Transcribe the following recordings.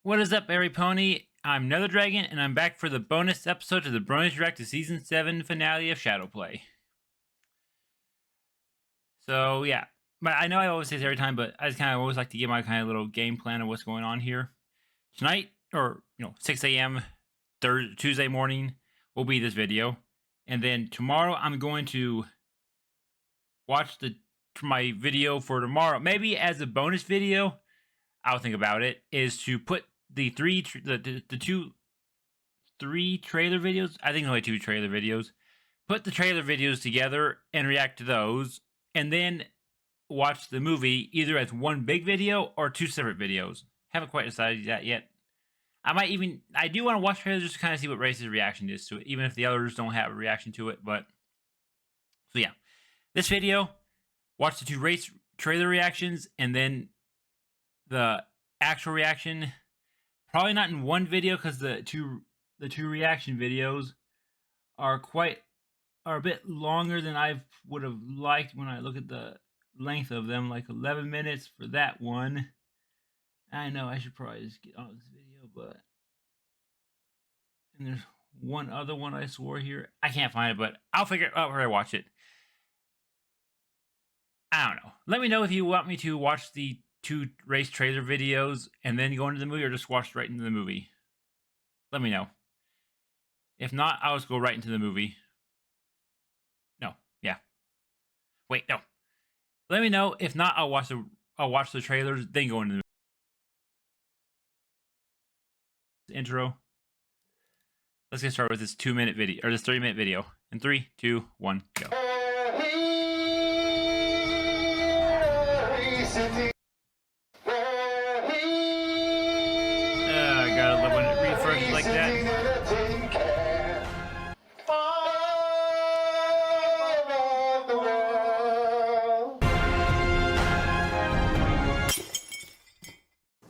What is up, Airy Pony? I'm Nether Dragon, and I'm back for the bonus episode to the Bronies Direct to Season 7 finale of Shadowplay. So, yeah. But I know I always say this every time, but I just kind of always like to give my kind of little game plan of what's going on here. Tonight, or, 6 a.m. Tuesday morning, will be this video. And then tomorrow, I'm going to watch my video for tomorrow. Maybe as a bonus video, I'll think about it, is to put the three trailer videos. I think only 2 trailer videos. Put the trailer videos together and react to those, and then watch the movie either as one big video or 2 separate videos. Haven't quite decided that yet. I do want to watch trailers just to kind of see what Race's reaction is to it, even if the others don't have a reaction to it. But so yeah, this video, watch the 2 Race trailer reactions, and then the actual reaction. Probably not in one video because the two reaction videos are a bit longer than I would have liked when I look at the length of them, like 11 minutes for that one. I know I should probably just get on this video, but and there's one other one I swore here. I can't find it, but I'll figure out where I watch it. I don't know. Let me know if you want me to watch the 2 race trailer videos and then go into the movie, or just watch right into the movie. Let me know. If not, I'll just go right into the movie. No, yeah. Wait, no. Let me know. If not, I'll watch the trailers, then go into the intro. Let's get started with this 2-minute video, or this 3-minute video. In 3, 2, 1, go. Gotta love when it refreshes like that.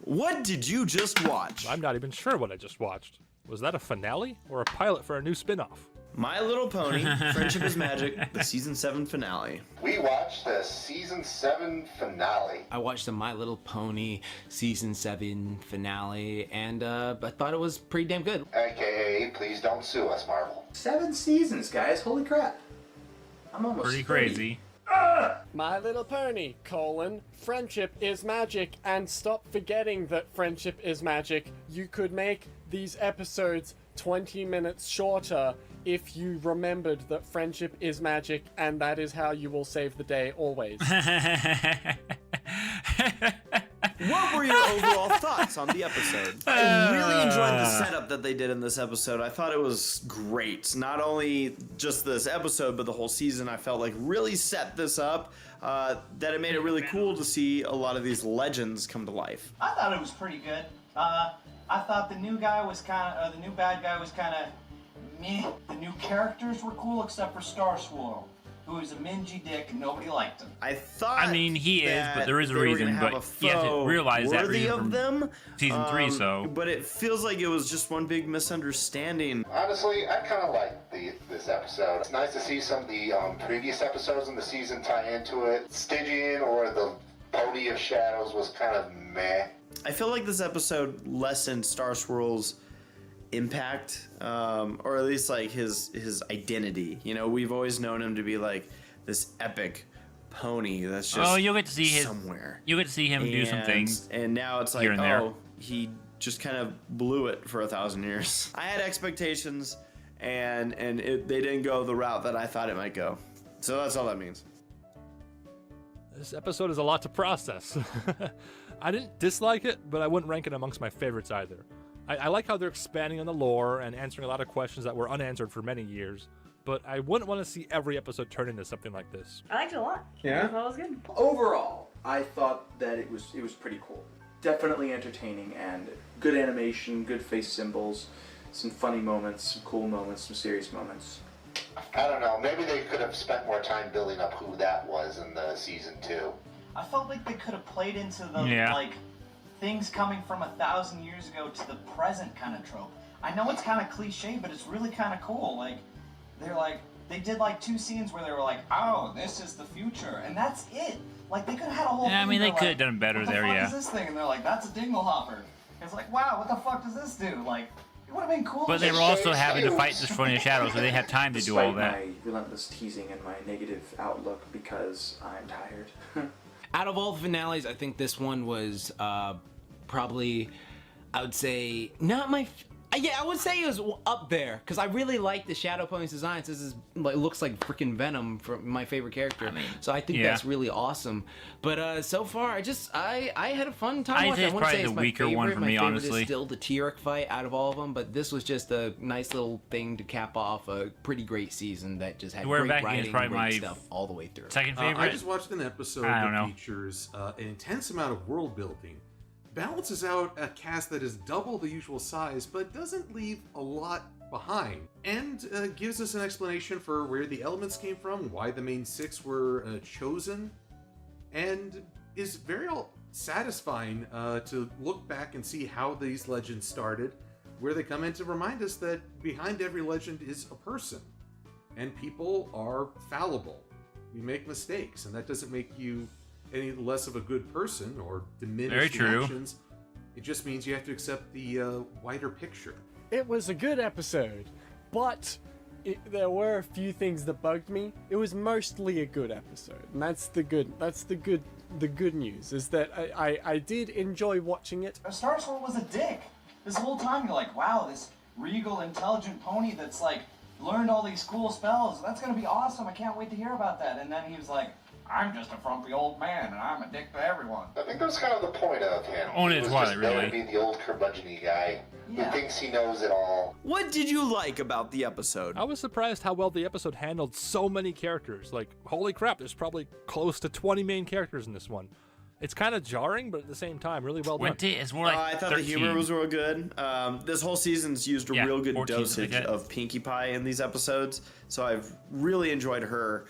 What did you just watch? I'm not even sure what I just watched. Was that a finale or a pilot for a new spin-off? My Little Pony, Friendship is Magic, the Season 7 finale. We watched the Season 7 finale. I watched the My Little Pony Season 7 finale, and I thought it was pretty damn good. AKA, please don't sue us, Marvel. 7 seasons, guys. Holy crap. I'm almost Pretty 30. crazy. My Little Pony, friendship is magic, and stop forgetting that friendship is magic. You could make these episodes 20 minutes shorter if you remembered that friendship is magic, and that is how you will save the day always. What were your overall thoughts on the episode? I really enjoyed the setup that they did in this episode. I thought it was great. Not only just this episode, but the whole season, I felt like really set this up, that it made it really cool to see a lot of these legends come to life. I thought it was pretty good. I thought the new guy was the new bad guy was kind of meh. The new characters were cool except for Star Swirl, who was a mingy dick and nobody liked him. I mean, he is, but there is a reason. But you have to realize that reason from them. Season 3. So, but it feels like it was just one big misunderstanding. Honestly, I kind of like this episode. It's nice to see some of the previous episodes in the season tie into it. Stygian or the Pony of Shadows was kind of meh. I feel like this episode lessened Star Swirl's impact, or at least like his identity. You know, we've always known him to be like this epic pony that's just you'll get to see somewhere. You get to see him do some things, and now it's like, he just kind of blew it for 1,000 years. I had expectations, and they didn't go the route that I thought it might go. So that's all that means. This episode is a lot to process. I didn't dislike it, but I wouldn't rank it amongst my favorites either. I like how they're expanding on the lore and answering a lot of questions that were unanswered for many years, but I wouldn't want to see every episode turn into something like this. I liked it a lot. Yeah? I thought it was good. Overall, I thought that it was pretty cool. Definitely entertaining and good animation, good face symbols, some funny moments, some cool moments, some serious moments. I don't know. Maybe they could have spent more time building up who that was in the Season 2. I felt like they could have played into the things coming from 1,000 years ago to the present kind of trope. I know it's kind of cliche, but it's really kind of cool. Like, they did like 2 scenes where they were like, "Oh, this is the future," and that's it. Like, they could have had a whole. Yeah, I mean, they could have like, done better what the there. fuck Yeah. is this thing? And they're like, "That's a dinglehopper." It's like, wow, what the fuck does this do? Like, it would have been cool. But they were also having to fight this Brony of Shadows, so they had time to do all Despite that. my relentless teasing and my negative outlook because I'm tired. Out of all the finales, I think this one was probably, I would say, not my. Yeah, I would say it was up there because I really like the Shadow Pony's designs. This is like looks like freaking Venom from my favorite character. So I think that's really awesome. But so far, I had a fun time watching. I wouldn't say it's my weaker favorite. one for my me, favorite honestly. is still the T-Rex fight out of all of them. But this was just a nice little thing to cap off a pretty great season that just had great writing, great stuff all the way through. Second favorite. I just watched an episode that features an intense amount of world building. Balances out a cast that is double the usual size, but doesn't leave a lot behind, and gives us an explanation for where the elements came from, why the main six were chosen, and is very satisfying to look back and see how these legends started, where they come in to remind us that behind every legend is a person, and people are fallible. We make mistakes, and that doesn't make you any less of a good person or diminish the actions. It just means you have to accept the wider picture. It was a good episode, but there were a few things that bugged me. It was mostly a good episode, and that's the good news is that I did enjoy watching it. Star Sword was a dick. This whole time you're like, wow, this regal, intelligent pony that's like learned all these cool spells. That's gonna be awesome. I can't wait to hear about that. And then he was like, I'm just a frumpy old man, and I'm a dick to everyone. I think that's kind of the point of him. Only He his was wallet, just there really. to be the old curmudgeon-y guy who thinks he knows it all. What did you like about the episode? I was surprised how well the episode handled so many characters. Like, holy crap, there's probably close to 20 main characters in this one. It's kind of jarring, but at the same time, really well done. 20? It's more like I thought 13. the humor was real good. This whole season's used a real good 14, dosage like that. of Pinkie Pie in these episodes, so I've really enjoyed her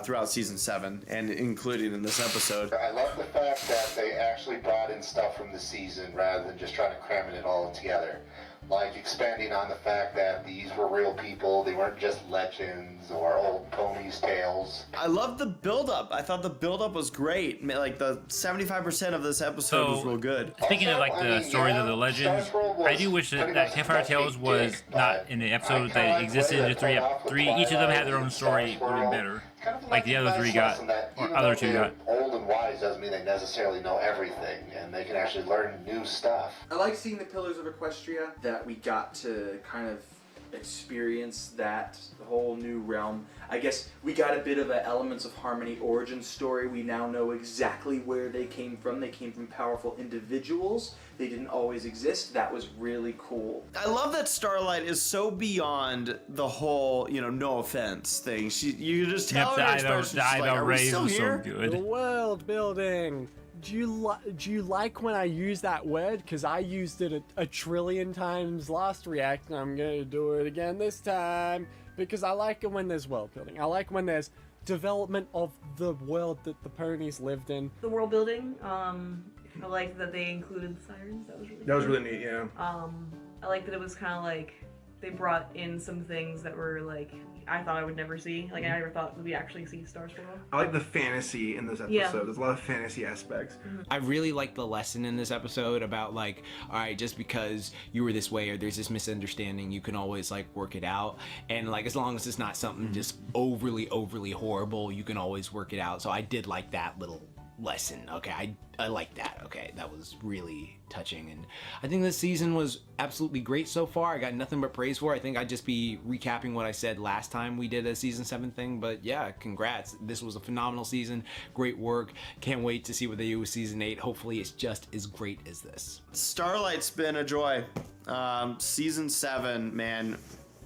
throughout season 7, and including in this episode. I love the fact that they actually brought in stuff from the season rather than just trying to cram it all together. Like expanding on the fact that these were real people, they weren't just legends or old ponies' tales. I love the build-up. I thought the build-up was great. Like, the 75% of this episode was real good. Speaking of like Also, the stories of the legends, I do wish that Campfire Tales was not in the episodes that existed. The three, each of them had their own story, would have been better. Like the other three got, or other two got. Old and wise doesn't mean they necessarily know everything, and they can actually learn new stuff. I like seeing the Pillars of Equestria, that we got to kind of experience that whole new realm. I guess we got a bit of a Elements of Harmony origin story. We now know exactly where they came from. They came from powerful individuals. They didn't always exist. That was really cool. I love that Starlight is so beyond the whole, no offense thing. You just tell her expression. She's like, are we still here? So good. The world building. Do you like when I use that word? Because I used it a trillion times last react, and I'm gonna do it again this time. Because I like it when there's world building. I like when there's development of the world that the ponies lived in. The world building, I liked that they included the sirens. That was really That was really neat, yeah. I like that it was kind of like they brought in some things that were like I thought I would never see. Like I never thought we'd actually see Star Swirl. I like the fantasy in this episode. Yeah. There's a lot of fantasy aspects. I really like the lesson in this episode about like, all right, just because you were this way or there's this misunderstanding, you can always like work it out. And like, as long as it's not something just overly horrible, you can always work it out. So I did like that little lesson. Okay, I like that. Okay, that was really touching, and I think this season was absolutely great so far. I got nothing but praise for it. I think I'd just be recapping what I said last time we did a season 7 thing, but yeah, congrats. This was a phenomenal season. Great work. Can't wait to see what they do with season 8. Hopefully it's just as great as this. Starlight's been a joy. Season 7, man,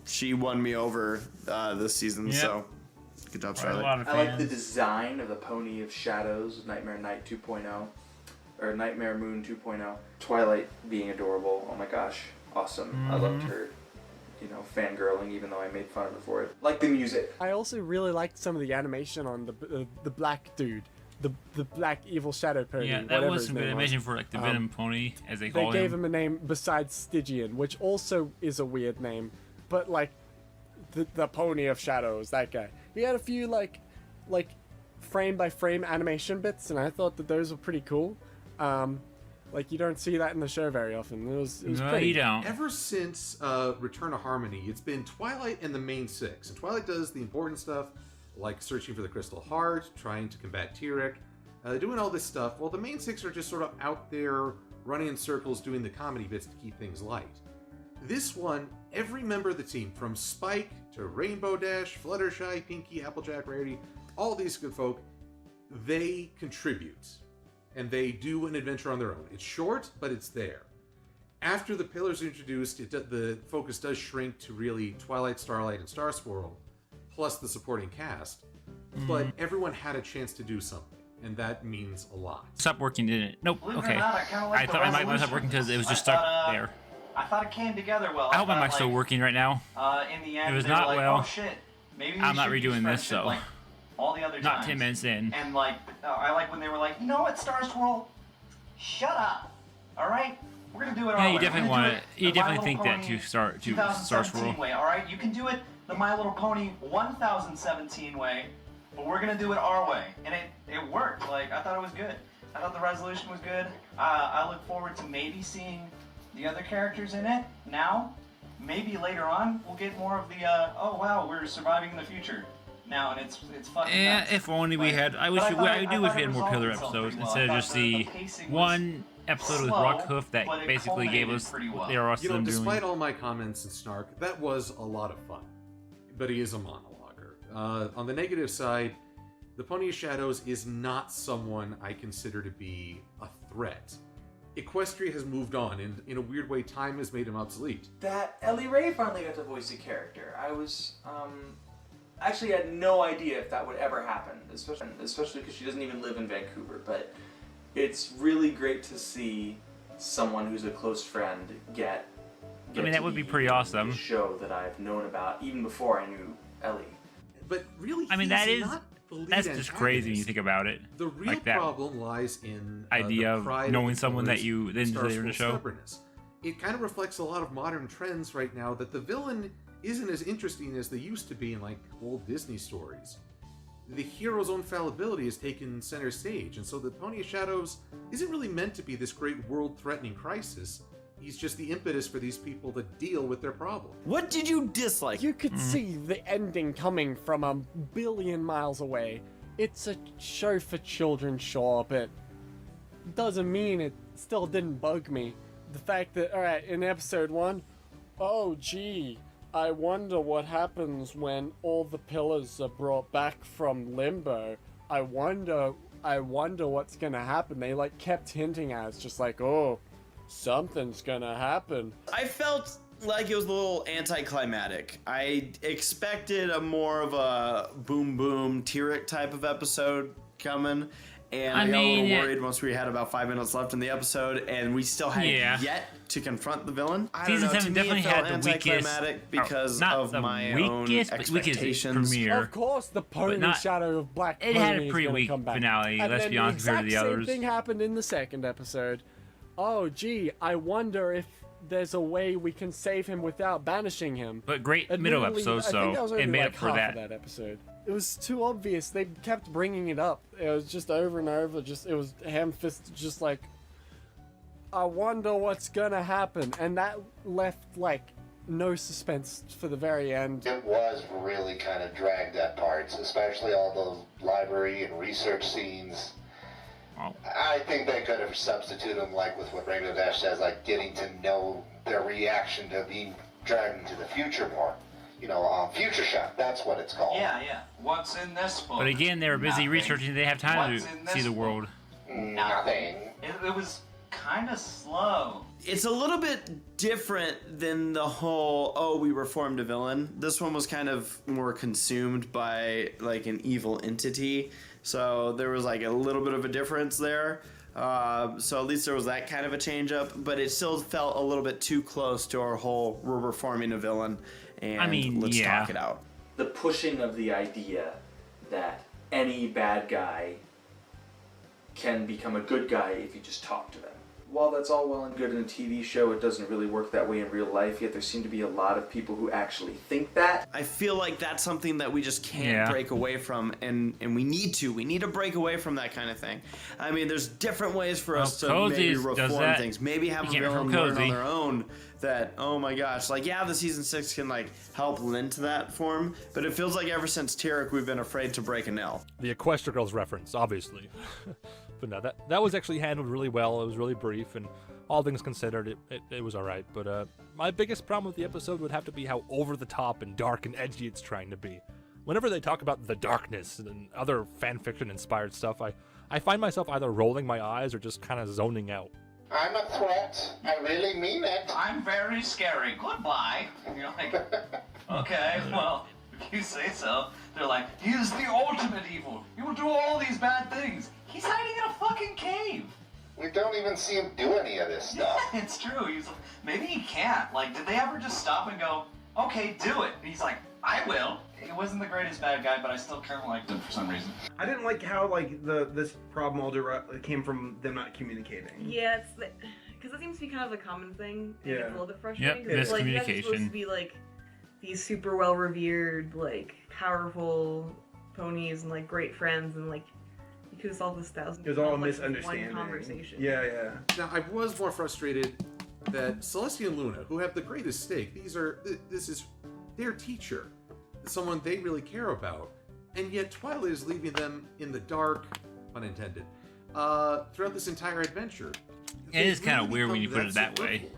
she won me over this season. So good job, Starlight. I like the design of the Pony of Shadows, Nightmare Night 2.0, or Nightmare Moon 2.0. Twilight being adorable. Oh my gosh, awesome. I loved her, fangirling, even though I made fun of her for it. Like the music. I also really liked some of the animation on the black dude, the black evil shadow pony. Yeah, that was some good animation for like the Venom pony, as they call him. They gave him a name besides Stygian, which also is a weird name, but like the pony of shadows, that guy. He had a few like frame by frame animation bits, and I thought that those were pretty cool. Like, you don't see that in the show very often. It was No, pretty. you don't. Ever since Return of Harmony, it's been Twilight and the main six. And Twilight does the important stuff, like searching for the Crystal Heart, trying to combat Tyrek, doing all this stuff, while the main six are just sort of out there running in circles doing the comedy bits to keep things light. This one, every member of the team, from Spike to Rainbow Dash, Fluttershy, Pinky, Applejack, Rarity, all these good folk, they contribute. And they do an adventure on their own. It's short, but it's there. After the pillars are introduced, the focus does shrink to really Twilight, Starlight, and Star Swirl, plus the supporting cast. But everyone had a chance to do something, and that means a lot. Stopped working, didn't it? Nope. Believe it or Okay. not, I kinda like I the thought my mic might stop resolution. working because it was just I stuck thought, there. I thought it came together well. I hope my thought, mic's still working right now. In the end, It was they were not like, well. Oh shit, maybe we I'm not should use redoing this, friendship so. like all the other Not times. 10 minutes in. And like, I like when they were like, you know what, Star Swirl, shut up. All right, we're gonna do it our Yeah, way. you definitely We're gonna want do to. You it the My definitely Little think that Pony to Star 2017 Swirl. way. All right, you can do it the My Little Pony 1017 way, but we're gonna do it our way, and it worked. Like, I thought it was good. I thought the resolution was good. I look forward to maybe seeing the other characters in it now. Maybe later on we'll get more of the oh wow, we're surviving in the future now, and it's fucking nuts. If only we Like, had. I but wish. thought I it- do I wish thought we it had more resolved pillar itself episodes pretty well. instead I of just thought the pacing was one episode with slow, Rockhoof that but it basically gave culminated us pretty well. the rest You of know, them despite doing. all my comments and snark, that was a lot of fun. But he is a monologuer. On the negative side, the Pony of Shadows is not someone I consider to be a threat. Equestria has moved on, and in a weird way, time has made him obsolete. That Ellie Ray finally got to voice a character. I was, actually had no idea if that would ever happen, especially because she doesn't even live in Vancouver, but it's really great to see someone who's a close friend get I mean, that to would be pretty awesome. a show that I've known about even before I knew Ellie. But really, I mean, he's that is. not the lead That's just crazy when you antagonist. think about it. The real Like that problem lies in idea the of pride knowing the someone that pillars, you didn't Star say you were in the Swirl's show. stubbornness. It kind of reflects a lot of modern trends right now that the villain isn't as interesting as they used to be in like old Disney stories. The hero's own fallibility has taken center stage, and so the Pony of Shadows isn't really meant to be this great world-threatening crisis. He's just the impetus for these people to deal with their problem. What did you dislike? You could see the ending coming from a billion miles away. It's a show for children, sure, but doesn't mean it still didn't bug me. The fact that, alright, in episode 1, oh gee, I wonder what happens when all the pillars are brought back from limbo. I wonder what's gonna happen. They like kept hinting at us, just like, oh, something's gonna happen. I felt like it was a little anticlimactic. I expected a more of a boom boom Tyrek type of episode coming, and I got a little worried once we had about 5 minutes left in the episode, and we still had yet to confront the villain. I don't Season know, 7 to me definitely it felt had the weakest. anticlimactic because not of the my weakest, own but weakest expectations. premiere. Of course, the pony not- shadow of Black it Pony had a is pretty gonna weak come back. finale, And let's then be honest, compared to the exact others. same thing happened in the second episode. Oh, gee, I wonder if there's a way we can save him without banishing him. But great middle Admittedly, episode, I think that so was it only made like up for half that. of that episode. It was too obvious. They kept bringing it up. It was just over and over. Just it was ham-fisted, just like, I wonder what's gonna happen, and that left like no suspense for the very end. It was really kind of dragged at parts, especially all those library and research scenes. Oh. I think they could have substituted them, like with what Rainbow Dash says, like getting to know their reaction to being dragged into the future more. You know, Future Shock, that's what it's called. Yeah, yeah. What's in this book? But again, they were busy Nothing. researching. They have time What's to in this see the book? world. Nothing. It was kind of slow. It's a little bit different than the whole, oh, we reformed a villain. This one was kind of more consumed by like an evil entity. So there was like a little bit of a difference there. So at least there was that kind of a change up, but it still felt a little bit too close to our whole, we're reforming a villain and I mean, let's yeah. talk it out. The pushing of the idea that any bad guy can become a good guy if you just talk to them. while that's all well and good in a TV show, it doesn't really work that way in real life, yet there seem to be a lot of people who actually think that. I feel like that's something that we just can't break away from, and we need to. We need to break away from that kind of thing. I mean, there's different ways for us to maybe reform things. Maybe have a villain learn on their own that, oh my gosh, like, yeah, the season 6 can, like, help lend to that form, but it feels like ever since Tyrek, we've been afraid to break a nail. The Equestria Girls reference, obviously. But no, that was actually handled really well. It was really brief, and all things considered, it was alright. But my biggest problem with the episode would have to be how over-the-top and dark and edgy it's trying to be. Whenever they talk about the darkness and other fanfiction-inspired stuff, I find myself either rolling my eyes or just kind of zoning out. I'm a threat. I really mean it. I'm very scary. Goodbye. And you're like, okay, well, if you say so. They're like, he is the ultimate evil. He will do all these bad things. He's hiding in a fucking cave. We don't even see him do any of this stuff. Yeah, it's true. Maybe he can't. Like, did they ever just stop and go, okay, do it? And he's like, I will. He wasn't the greatest bad guy, but I still kind of liked him for some reason. I didn't like how this problem all came from them not communicating. Yeah, it's because it seems to be kind of a common thing. And Yeah. it's a little bit frustrating. Yep, Like, you guys are miscommunication. supposed to be like these super well revered, like powerful ponies and like great friends, and like you could have solved this thousand. It was all a like, misunderstanding. One conversation. Yeah. Now, I was more frustrated that Celestia and Luna, who have the greatest stake, this is their teacher, someone they really care about, and yet Twilight is leaving them in the dark, pun intended, throughout this entire adventure. It is kind of weird when you put it that way.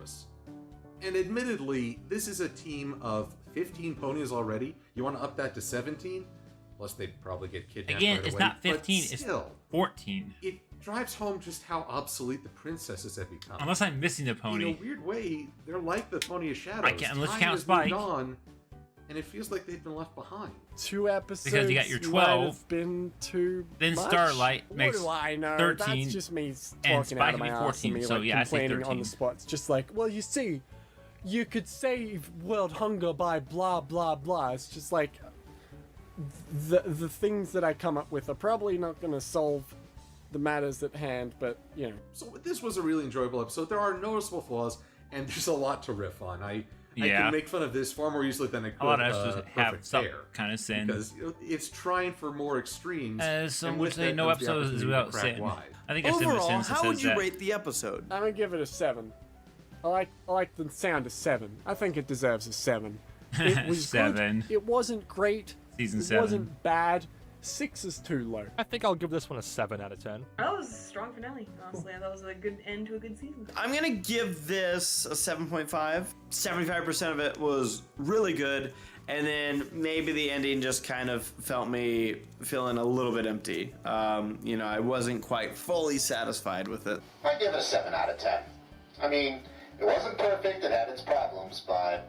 And admittedly, this is a team of 15 ponies already. You want to up that to 17? Plus, they'd probably get kidnapped Again, right it's away. not 15, But still, it's 14. it drives home just how obsolete the princesses have become. Unless I'm missing a pony. In a weird way, they're like the Pony of Shadows. I can't- unless you Time count has Spike. moved on, and it feels like they've been left behind. 2 episodes. Because you got your might 12, have been too then much. Starlight makes What do I know? 13, That's just me and talking Spike out of would my be ass 14, and me so like yeah, I say complaining on 13. the spot. It's just like, well, you see, you could save world hunger by blah blah blah. It's just like the things that I come up with are probably not going to solve the matters at hand, but you know. So this was a really enjoyable episode. There are noticeable flaws, and there's a lot to riff on. I Yeah. can make fun of this far more easily than I could A lot of us just have Perfect some Pair, kind of sin. because it's trying for more extremes. Some and would with say that no comes the episode is opportunity to without crack sin. wide. I think I said Overall, Sense how would says you that. rate the episode? I'm gonna give it a 7. I like the sound of 7. I think it deserves a 7. It was 7. Good. It wasn't great. Season it 7. wasn't bad. 6 is too low. I think I'll give this one a 7 out of 10. That was a strong finale, honestly. I thought it was a good end to a good season. I'm gonna give this a 7.5. 75% of it was really good, and then maybe the ending just kind of felt me feeling a little bit empty. I wasn't quite fully satisfied with it. I give it a 7 out of 10. I mean, it wasn't perfect, it had its problems, but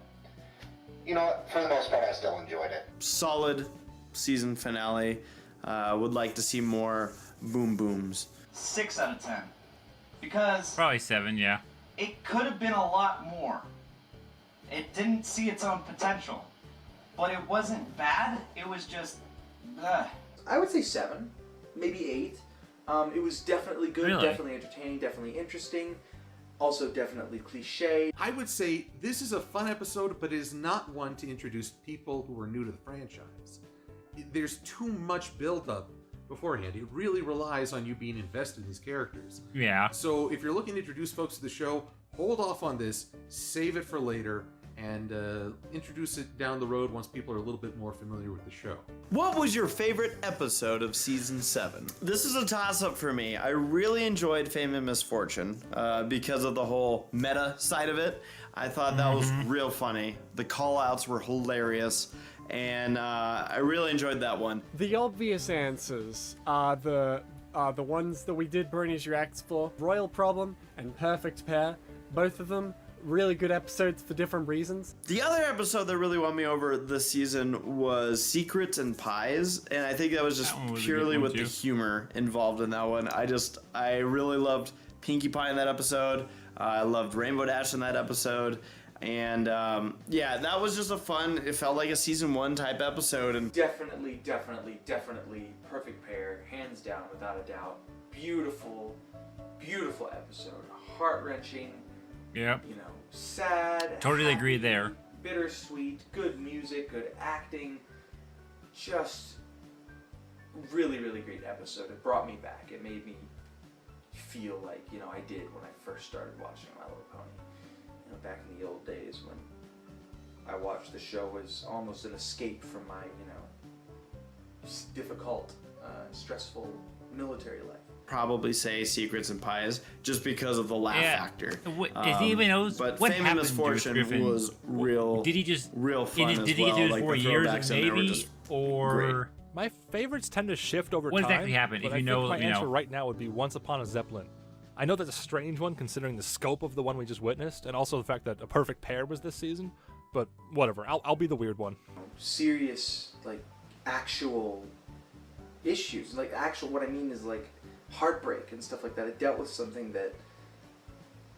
you know what? For the most part, I still enjoyed it. Solid season finale. Would like to see more boom booms. 6 out of 10. Because Probably 7, yeah. it could have been a lot more. It didn't see its own potential. But it wasn't bad, it was just... Ugh. I would say 7, maybe 8. It was definitely good, Really? definitely entertaining, definitely interesting. Also definitely cliche. I would say this is a fun episode, but it is not one to introduce people who are new to the franchise. There's too much build-up beforehand. It really relies on you being invested in these characters. Yeah. So if you're looking to introduce folks to the show, hold off on this, save it for later, and introduce it down the road once people are a little bit more familiar with the show. What was your favorite episode of season 7? This is a toss-up for me. I really enjoyed Fame and Misfortune because of the whole meta side of it. I thought that was real funny. The call-outs were hilarious, and I really enjoyed that one. The obvious answers are the ones that we did Bronies Reacts for. Royal Problem and Perfect Pair. Both of them really good episodes for different reasons. The other episode that really won me over this season was Secrets and Pies, and I think that was just That one was a purely good one, with the too. humor involved in that one. I really loved Pinkie Pie in that episode. I loved Rainbow Dash in that episode. And yeah, that was just a fun, it felt like a season 1 type episode. And Definitely Perfect Pair, hands down, without a doubt. Beautiful episode. heart-wrenching, Yep. sad, Totally happy, agree there. bittersweet, good music, good acting, just really, really great episode. It brought me back. It made me feel like, I did when I first started watching My Little Pony. Back in the old days when I watched the show as almost an escape from my, difficult, stressful military life. Probably say Secrets and Pies just because of the laugh factor. Is he even knows but what Fame and happened to Misfortune Griffin? was real. Did he just real fun did as he well? get through his Like 4 the years throwbacks of in there were Navy, just or great. My favorites tend to shift over What time. exactly happened? But If I you think know, my you answer know. right now would be Once Upon a Zeppelin. I know that's a strange one considering the scope of the one we just witnessed, and also the fact that A Perfect Pair was this season. But whatever, I'll be the weird one. Serious, actual issues. What I mean is heartbreak and stuff like that. It dealt with something that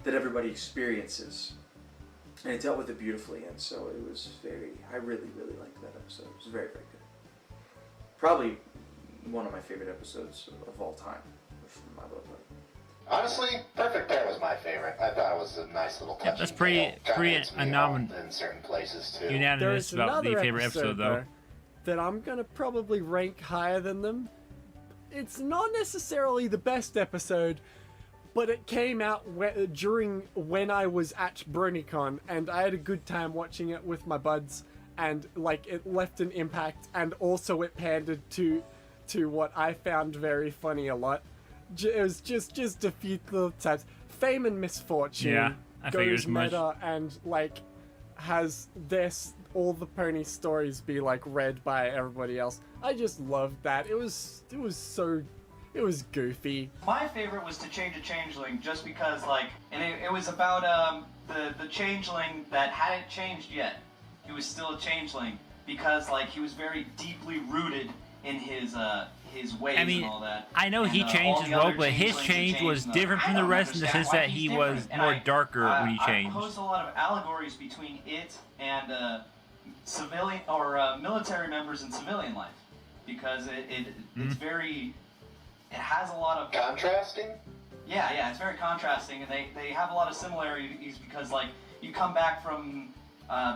everybody experiences, and it dealt with it beautifully. And so it was I really, really liked that episode. It was very, very good. Probably one of my favorite episodes of all time with My Little Pony. Honestly, Perfect Pair was my favorite. I thought it was a nice little touch. That's pretty in certain places too. unanimous There's about the another favorite episode, though. that I'm gonna probably rank higher than them. It's not necessarily the best episode, but it came out during when I was at BronyCon, and I had a good time watching it with my buds, and it left an impact, and also it pandered to what I found very funny a lot. It was just a few little times. Fame and Misfortune Yeah, I figured goes as much. meta and has all the pony stories be read by everybody else. I just loved that. It was goofy. My favorite was To Change a Changeling, just because, and it was about the changeling that hadn't changed yet. He was still a changeling because, he was very deeply rooted in his ways and all that. I know he And, changed all as the well, other but his changelings change had was changed, different I from the don't rest in the understand sense why that he's he different. was And more darker when he I changed. posed a lot of allegories between it and civilian or military members in civilian life, because it's very, it has a lot of Contrasting? yeah, it's very contrasting, and they have a lot of similarities because you come back from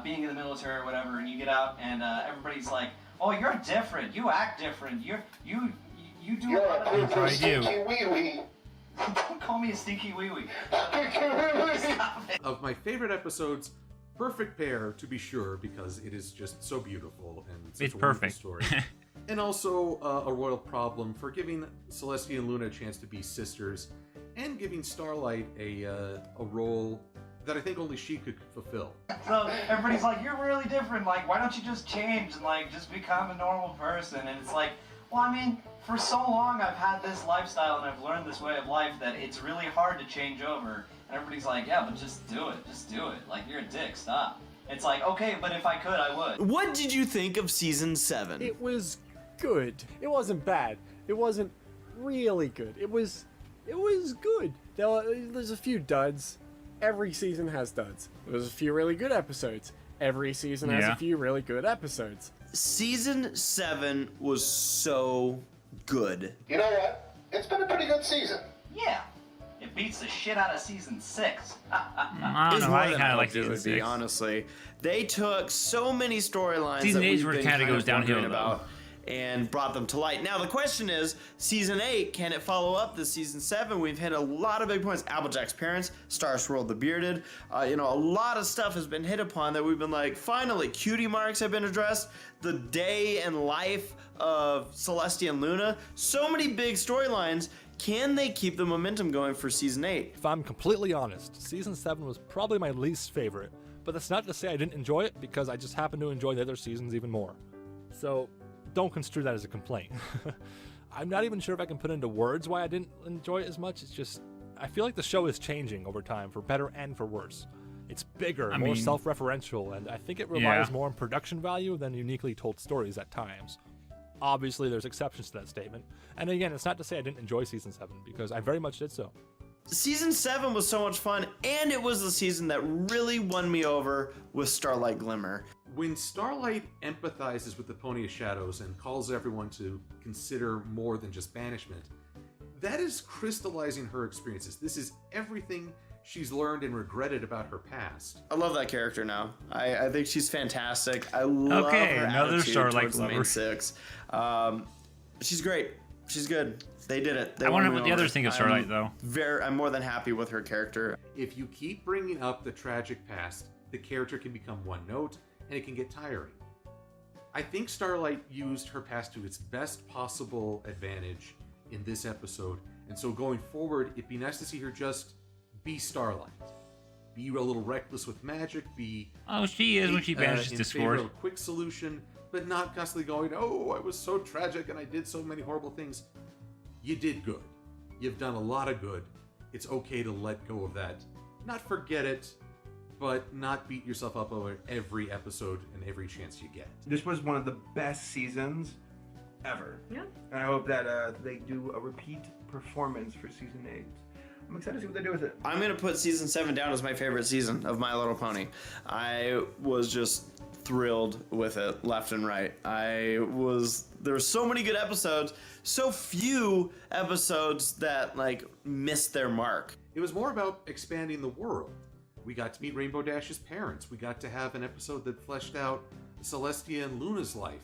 being in the military or whatever, and you get out, and everybody's like, "Oh, you're different. You act different. You do You're a lot a of poo-poo things." stinky wee-wee. Don't call me a stinky wee wee. Of my favorite episodes, Perfect Pair, to be sure, because it is just so beautiful and such It's a wonderful perfect. story. And also A Royal Problem for giving Celestia and Luna a chance to be sisters, and giving Starlight a role that I think only she could fulfill. So everybody's like, "You're really different. Why don't you just change and just become a normal person?" And it's like, well, I mean, for so long I've had this lifestyle and I've learned this way of life that it's really hard to change over. And everybody's like, "Yeah, but just do it. Just do it. You're a dick. Stop." It's like, okay, but if I could, I would. What did you think of season 7? It was good. It wasn't bad. It wasn't really good. It was good. There's a few duds. Every season has duds. There's a few really good episodes. Every season has a few really good episodes. Season 7 was so good. You know what? It's been a pretty good season. Yeah. It beats the shit out of season 6. I don't It's know. more I than kind I of like hoped it season would be, 6. honestly. They took so many storylines Season that 8 is we've where it been kinda kind goes of downhill, wondering about and brought them to light. Now the question is, season 8, can it follow up this season 7? We've hit a lot of big points. Applejack's parents, Star Swirl the Bearded, a lot of stuff has been hit upon that we've been like, finally, cutie marks have been addressed. The day and life of Celestia and Luna. So many big storylines. Can they keep the momentum going for season 8? If I'm completely honest, season 7 was probably my least favorite, but that's not to say I didn't enjoy it, because I just happen to enjoy the other seasons even more. So don't construe that as a complaint. I'm not even sure if I can put into words why I didn't enjoy it as much. It's just, I feel like the show is changing over time, for better and for worse. It's bigger, more self-referential, and I think it relies more on production value than uniquely told stories at times. Obviously, there's exceptions to that statement. And again, it's not to say I didn't enjoy Season 7, because I very much did so. Season 7 was so much fun, and it was the season that really won me over with Starlight Glimmer. When Starlight empathizes with the Pony of Shadows and calls everyone to consider more than just banishment, that is crystallizing her experiences. This is everything she's learned and regretted about her past. I love that character now. I think she's fantastic. I love her another attitude Starlight towards the main lover. six. She's great. She's good. They did it. They I wonder won me what the over. others think of Starlight, though. I'm more than happy with her character. If you keep bringing up the tragic past, the character can become one note, and it can get tiring. I think Starlight used her past to its best possible advantage in this episode, and so going forward, it'd be nice to see her just be Starlight. Be a little reckless with magic, be... Oh, she is when she banishes in Discord. favor of a quick solution, but not constantly going, oh, I was so tragic and I did so many horrible things. You did good. You've done a lot of good. It's okay to let go of that. Not forget it, but not beat yourself up over every episode and every chance you get. This was one of the best seasons ever. Yeah. And I hope that they do a repeat performance for season 8. I'm excited to see what they do with it. I'm going to put season 7 down as my favorite season of My Little Pony. I was just thrilled with it left and right. There were so many good episodes, so few episodes that like missed their mark. It was more about expanding the world. We got to meet Rainbow Dash's parents. We got to have an episode that fleshed out Celestia and Luna's life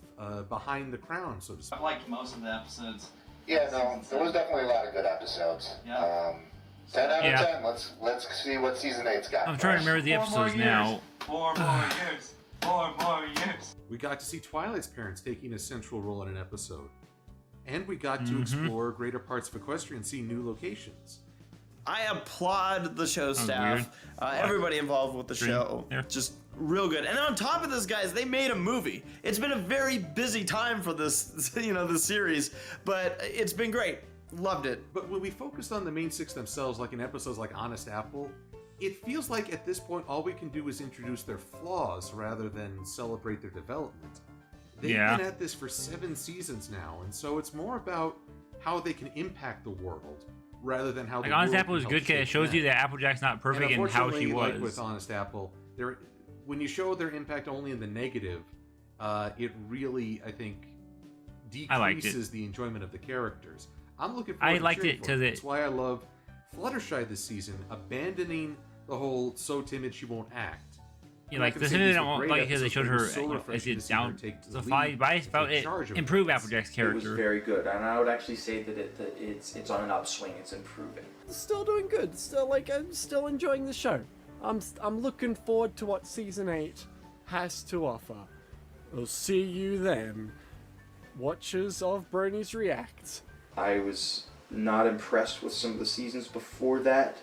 behind the crown, so to speak. I've liked most of the episodes. Yeah, no, there was definitely a lot of good episodes. Yeah. 10 out of Yeah. 10. Let's see what season 8's got. I'm trying to remember the episodes now. 4 more years. 4 more years. We got to see Twilight's parents taking a central role in an episode. And we got to explore greater parts of Equestria and see new locations. I applaud the show staff, everybody involved with the show. Yeah. Just real good. And on top of this, guys, they made a movie. It's been a very busy time for this, this series, but it's been great. Loved it. But when we focused on the main six themselves, like in episodes like Honest Apple, it feels like at this point all we can do is introduce their flaws rather than celebrate their development. They've been at this for 7 seasons now, and so it's more about how they can impact the world rather than how Like, the Honest world Apple can is help good because it shape shows them. you that Applejack's not perfect and how she unfortunately, was. like with Honest Apple, when you show their impact only in the negative, it really, I think, decreases the enjoyment of the characters. I'm looking forward I to liked cheering it for because That's why I love Fluttershy this season, abandoning the whole so timid she won't act. Yeah, I'm like not the gonna say thing these I were don't great like because they episodes, showed but it her was so as refreshing it to see her down. take the So lead, I felt take it charge of improve events. Applejack's It was character. very good, and I would actually say that it's on an upswing. It's improving. Still doing good. Still I'm still enjoying the show. I'm looking forward to what season 8 has to offer. We'll see you then, watchers of Bronies React. I was not impressed with some of the seasons before that,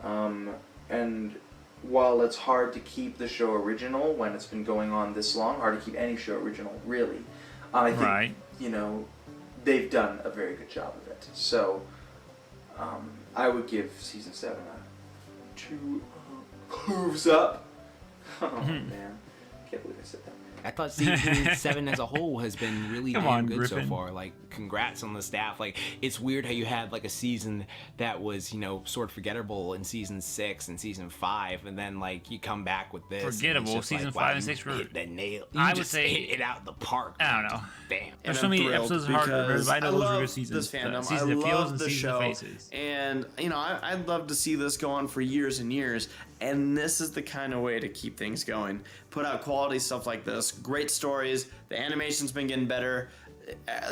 and while it's hard to keep the show original when it's been going on this long, hard to keep any show original, really, I think, they've done a very good job of it. So, I would give season 7 a 2 hooves up. Oh man, can't believe I said that. I thought season 7 as a whole has been really Come damn on, good Griffin. so far. Like, congrats on the staff. Like, it's weird how you had like a season that was, sort of forgettable in season 6 and season 5, and then like you come back with this. and it's Forgettable. just Season like, 5 wow, and you 6 were. hit the nail. You I would just say hit it out of the park. I don't know. Bam. There's And so I'm many thrilled episodes hard to remember, because but I know I those were love good seasons. this fandom. Season I of Feels love and the Season of show, Faces. and I'd love to see this go on for years and years. And this is the kind of way to keep things going. Put out quality stuff like this. Great stories. The animation's been getting better.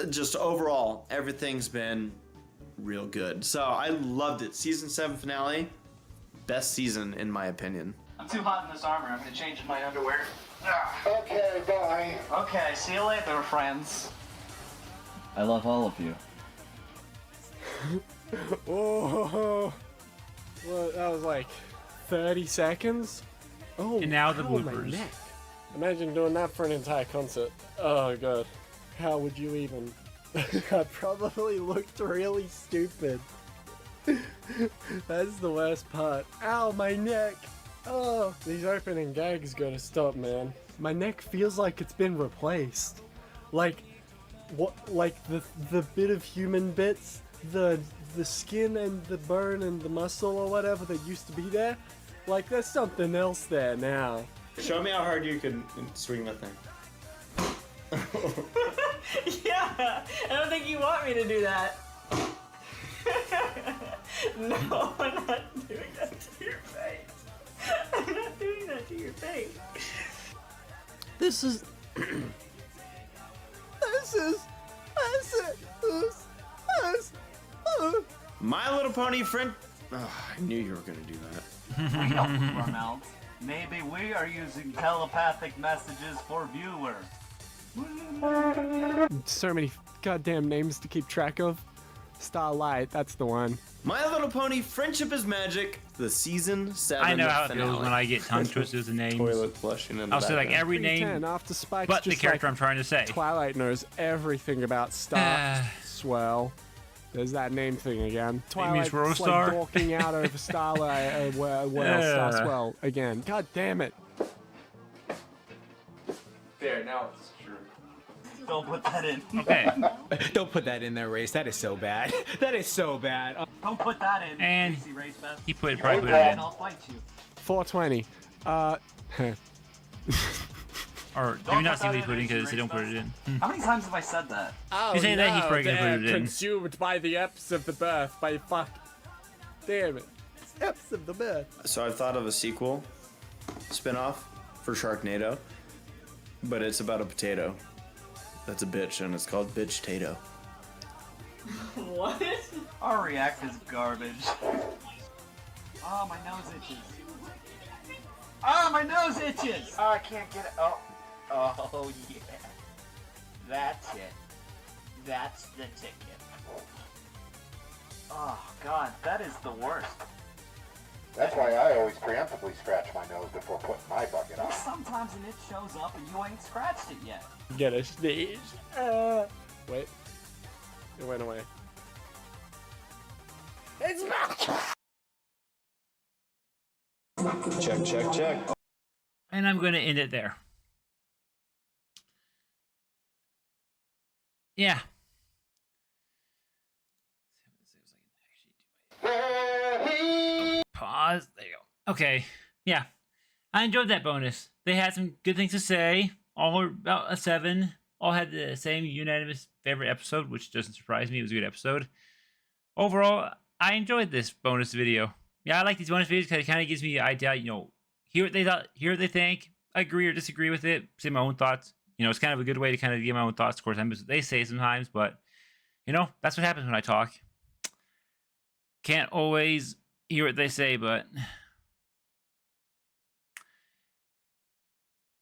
Just overall, everything's been real good. So I loved it. Season 7 finale, best season in my opinion. I'm too hot in this armor. I'm gonna change in my underwear. Okay, bye. Okay, see you later, friends. I love all of you. Oh, well, that was like 30 seconds. Oh, And now the ow, my bloopers. neck. Imagine doing that for an entire concert. Oh god, how would you even? I probably looked really stupid. That's the worst part. Ow, my neck. Oh, these opening gags gotta stop, man. My neck feels like it's been replaced. Like, what? Like the bit of human bits, the skin and the bone and the muscle or whatever that used to be there. Like, there's something else there now. Show me how hard you can swing that thing. Yeah, I don't think you want me to do that. No, I'm not doing that to your face. This is. My Little Pony friend. Oh, I knew you were gonna do that. We don't run out. Maybe we are using telepathic messages for viewers. So many goddamn names to keep track of. Starlight, that's the one. My Little Pony Friendship is Magic, the season 7 I know how it finale. feels when I get tongue twisted with the names. Toilet flushing in the I'll say like background. every name, 10 after Spike's but the just character like, I'm trying to say. Twilight knows everything about Star Swell. There's that name thing again. Twilight's like Star? walking out over Starlight, Star Swell again. God damn it. There, now it's true. Don't put that in. Okay. Don't put that in there, Race. That is so bad. That is so bad. Don't put that in. And Casey Race Fest. he probably put it And in. I'll fight you. 420. Or maybe not see what he put in because they don't put it in. How many times have I said that? Oh, You say that, he's probably gonna put it in. Consumed by the eps of the birth. By fuck. Damn it. Eps of the birth. So I've thought of a sequel, spin-off for Sharknado, but it's about a potato. That's a bitch, and it's called Bitch Tato. What? Our react is garbage. Oh, my nose itches. Oh, my nose itches! Oh, I can't get it. Oh, yeah. That's it. That's the ticket. Oh, God, that is the worst. That's why I always preemptively scratch my nose before putting my bucket on. Sometimes an itch shows up and you ain't scratched it yet. Get a sneeze. Wait. It went away. It's back! Check, check, check. And I'm going to end it there. Yeah. Pause. There you go. Okay. Yeah. I enjoyed that bonus. They had some good things to say. All were about a 7. All had the same unanimous favorite episode, which doesn't surprise me. It was a good episode. Overall, I enjoyed this bonus video. Yeah, I like these bonus videos because it kind of gives me the idea, hear what they thought, hear what they think, agree or disagree with it, say my own thoughts. It's kind of a good way to kind of give my own thoughts. Of course, I'm they say sometimes, but that's what happens when I talk. Can't always hear what they say, but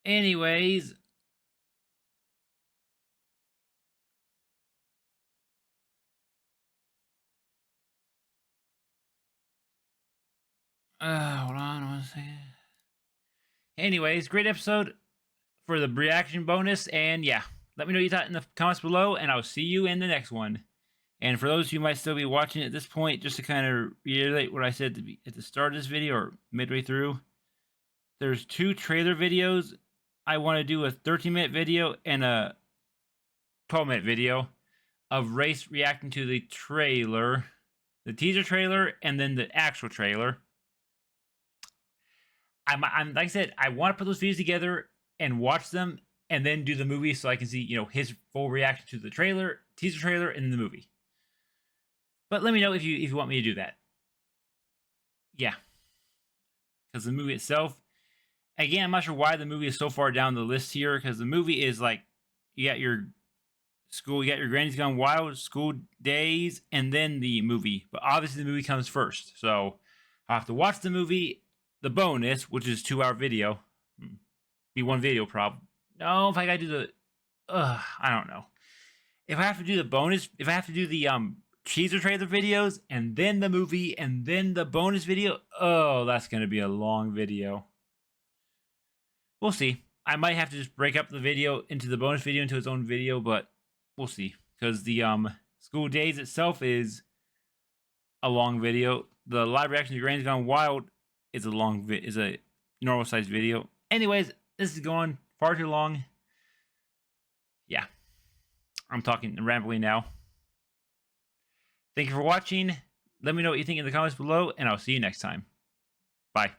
anyways, hold on one second. Anyways, great episode for the reaction bonus, and yeah, let me know what you thought in the comments below, and I'll see you in the next one. And for those who might still be watching at this point, just to kind of reiterate what I said at the start of this video or midway through, there's 2 trailer videos. I want to do a 13-minute video and a 12-minute video of Race reacting to the trailer, the teaser trailer, and then the actual trailer. I'm like I said, I want to put those videos together and watch them, and then do the movie so I can see, his full reaction to the trailer, teaser trailer, and the movie. But let me know if you want me to do that. Yeah. Because the movie itself, again, I'm not sure why the movie is so far down the list here, because the movie is like, you got your school, you got your Granny's Gone Wild, School Days, and then the movie. But obviously the movie comes first. So I'll have to watch the movie, the bonus, which is a 2-hour video. Be one video problem. No, if I gotta do the, I don't know. If I have to do the bonus, if I have to do the teaser trailer videos, and then the movie, and then the bonus video, that's gonna be a long video. We'll see. I might have to just break up the video into the bonus video into its own video, but we'll see. Because the School Days itself is a long video. The live reaction to Granny's Gone Wild is a normal sized video. Anyways, this is going far too long. Yeah. I'm talking rambling now. Thank you for watching. Let me know what you think in the comments below, and I'll see you next time. Bye.